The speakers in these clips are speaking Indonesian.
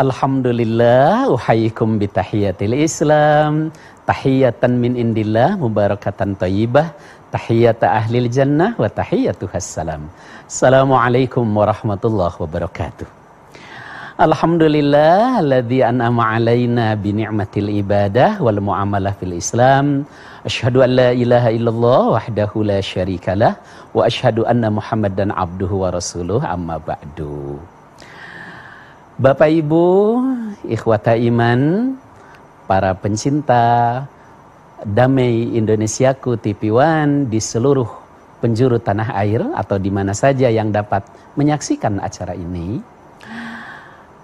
Alhamdulillah, uhayyikum bitahiyatil Islam, tahiyatan min indillah, mubarakatan thayyibah, tahiyata ahlil jannah wa tahiyatuhas salam. Assalamualaikum warahmatullahi wabarakatuh. Alhamdulillah, alladzi an'ama alaina bi ni'matil ibadah wal muamalah fil Islam. Asyhadu an la ilaha illallah wahdahu la syarikalah wa asyhadu anna Muhammadan abduhu wa rasuluh, amma ba'du. Bapak Ibu, ikhwata iman, para pencinta damai Indonesiaku TV One di seluruh penjuru tanah air atau di mana saja yang dapat menyaksikan acara ini,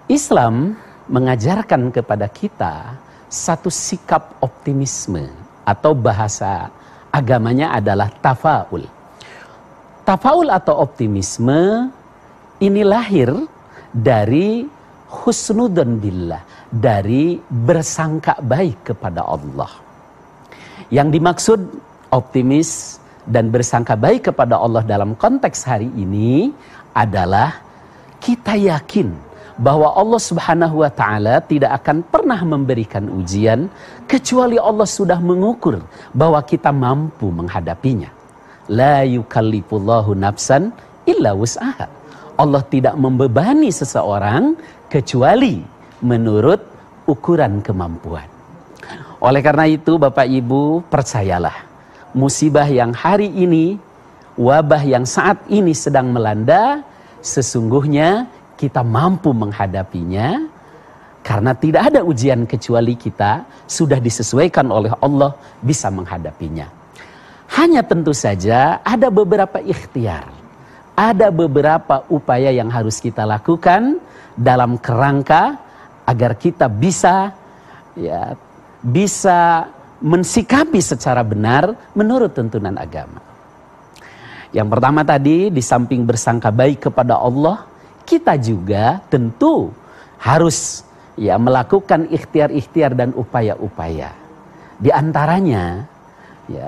Islam mengajarkan kepada kita satu sikap optimisme atau bahasa agamanya adalah tafaul. Tafaul atau optimisme ini lahir dari husnudzon billah, dari bersangka baik kepada Allah. Yang dimaksud optimis dan bersangka baik kepada Allah dalam konteks hari ini adalah kita yakin bahwa Allah Subhanahu wa Ta'ala tidak akan pernah memberikan ujian kecuali Allah sudah mengukur bahwa kita mampu menghadapinya. La yukallifullahu nafsan illa wus'aha. Allah tidak membebani seseorang kecuali menurut ukuran kemampuan. Oleh karena itu Bapak Ibu, percayalah, musibah yang hari ini, wabah yang saat ini sedang melanda, sesungguhnya kita mampu menghadapinya karena tidak ada ujian kecuali kita sudah disesuaikan oleh Allah bisa menghadapinya. Hanya tentu saja ada beberapa ikhtiar, ada beberapa upaya yang harus kita lakukan dalam kerangka agar kita bisa mensikapi secara benar menurut tuntunan agama. Yang pertama tadi, di samping bersangka baik kepada Allah, kita juga tentu harus melakukan ikhtiar-ikhtiar dan upaya-upaya. Di antaranya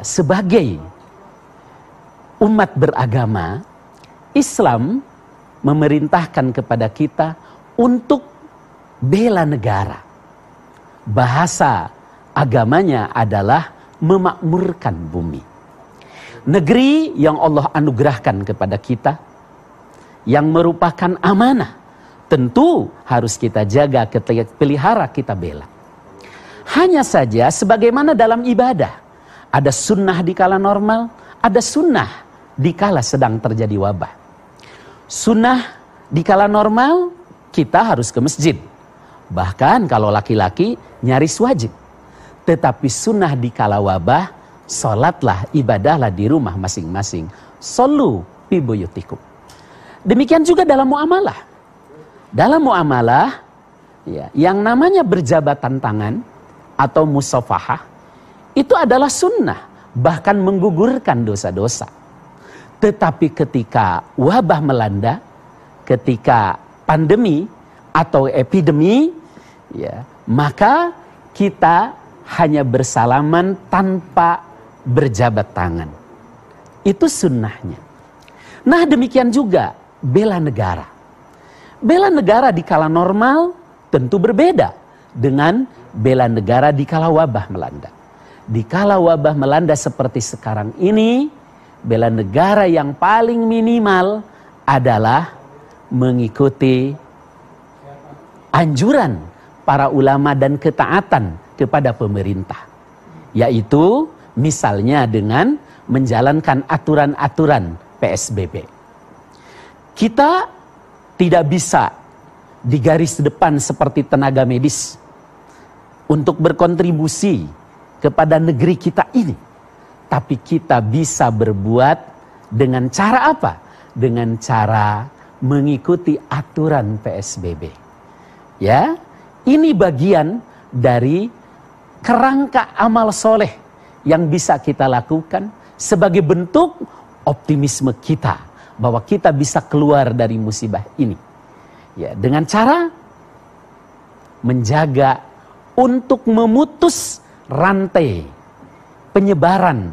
sebagai umat beragama, Islam memerintahkan kepada kita untuk bela negara. Bahasa agamanya adalah memakmurkan bumi. Negeri yang Allah anugerahkan kepada kita, yang merupakan amanah, tentu harus kita jaga, kita pelihara, kita bela. Hanya saja sebagaimana dalam ibadah, ada sunnah di kala normal, ada sunnah di kala sedang terjadi wabah. Sunnah di kala normal, kita harus ke masjid. Bahkan kalau laki-laki nyaris wajib. Tetapi sunnah di kala wabah, sholatlah, ibadahlah di rumah masing-masing. Shollu fi buyutikum. Demikian juga dalam muamalah. Dalam muamalah, yang namanya berjabatan tangan atau musafahah, itu adalah sunnah, bahkan menggugurkan dosa-dosa. Tetapi ketika wabah melanda, ketika pandemi atau epidemi, maka kita hanya bersalaman tanpa berjabat tangan. Itu sunnahnya. Nah, demikian juga bela negara. Bela negara di kala normal tentu berbeda dengan bela negara di kala wabah melanda. Di kala wabah melanda seperti sekarang ini, bela negara yang paling minimal adalah mengikuti anjuran para ulama dan ketaatan kepada pemerintah. Yaitu misalnya dengan menjalankan aturan-aturan PSBB. Kita tidak bisa di garis depan seperti tenaga medis untuk berkontribusi kepada negeri kita ini. Tapi kita bisa berbuat dengan cara apa? Dengan cara mengikuti aturan PSBB. Ini bagian dari kerangka amal soleh yang bisa kita lakukan sebagai bentuk optimisme kita bahwa kita bisa keluar dari musibah ini. Dengan cara menjaga untuk memutus rantai penyebaran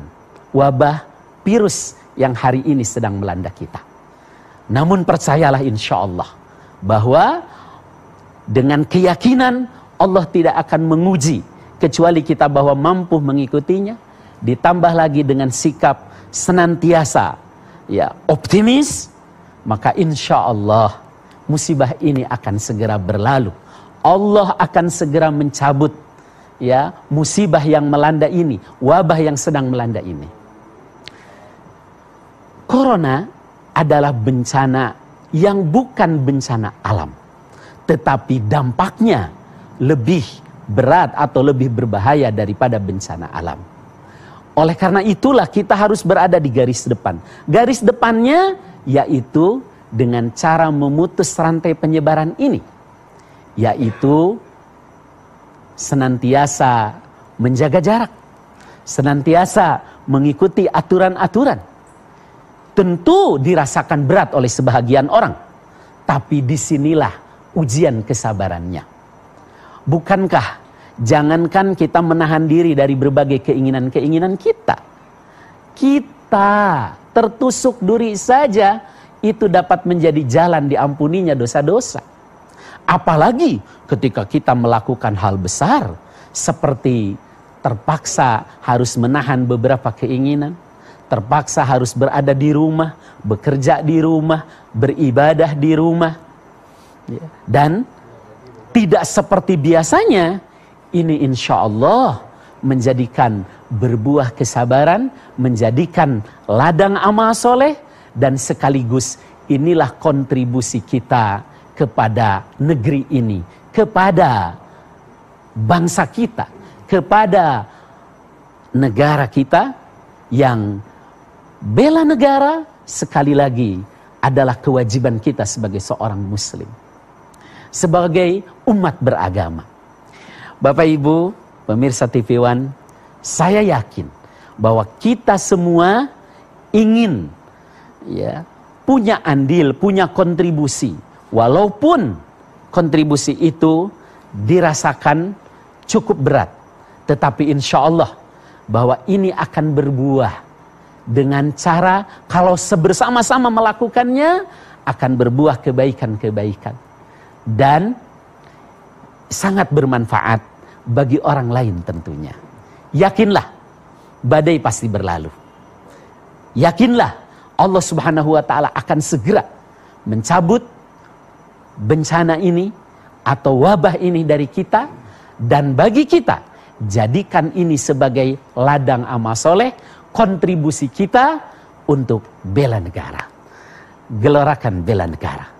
wabah virus yang hari ini sedang melanda kita. Namun percayalah insya Allah bahwa dengan keyakinan Allah tidak akan menguji kecuali kita bahwa mampu mengikutinya, ditambah lagi dengan sikap senantiasa optimis, maka insya Allah musibah ini akan segera berlalu. Allah akan segera mencabut musibah yang melanda ini, wabah yang sedang melanda ini. Corona adalah bencana yang bukan bencana alam, tetapi dampaknya lebih berat atau lebih berbahaya daripada bencana alam. Oleh karena itulah kita harus berada di garis depan. Garis depannya yaitu dengan cara memutus rantai penyebaran ini, yaitu senantiasa menjaga jarak, senantiasa mengikuti aturan-aturan. Tentu dirasakan berat oleh sebahagian orang, tapi disinilah ujian kesabarannya. Bukankah jangankan kita menahan diri dari berbagai keinginan-keinginan kita, kita tertusuk duri saja itu dapat menjadi jalan diampuninya dosa-dosa. Apalagi ketika kita melakukan hal besar seperti terpaksa harus menahan beberapa keinginan, terpaksa harus berada di rumah, bekerja di rumah, beribadah di rumah, dan tidak seperti biasanya. Ini insya Allah menjadikan berbuah kesabaran, menjadikan ladang amal soleh, dan sekaligus inilah kontribusi kita kepada negeri ini, kepada bangsa kita, kepada negara kita, yang bela negara sekali lagi adalah kewajiban kita sebagai seorang muslim, sebagai umat beragama. Bapak Ibu pemirsa TV One, saya yakin bahwa kita semua ingin punya andil, punya kontribusi, walaupun kontribusi itu dirasakan cukup berat, tetapi insya Allah bahwa ini akan berbuah dengan cara kalau bersama-sama melakukannya akan berbuah kebaikan-kebaikan dan sangat bermanfaat bagi orang lain tentunya. Yakinlah badai pasti berlalu. Yakinlah Allah Subhanahu wa Ta'ala akan segera mencabut bencana ini atau wabah ini dari kita, dan bagi kita jadikan ini sebagai ladang amal soleh, kontribusi kita untuk bela negara. Gelorakan bela negara.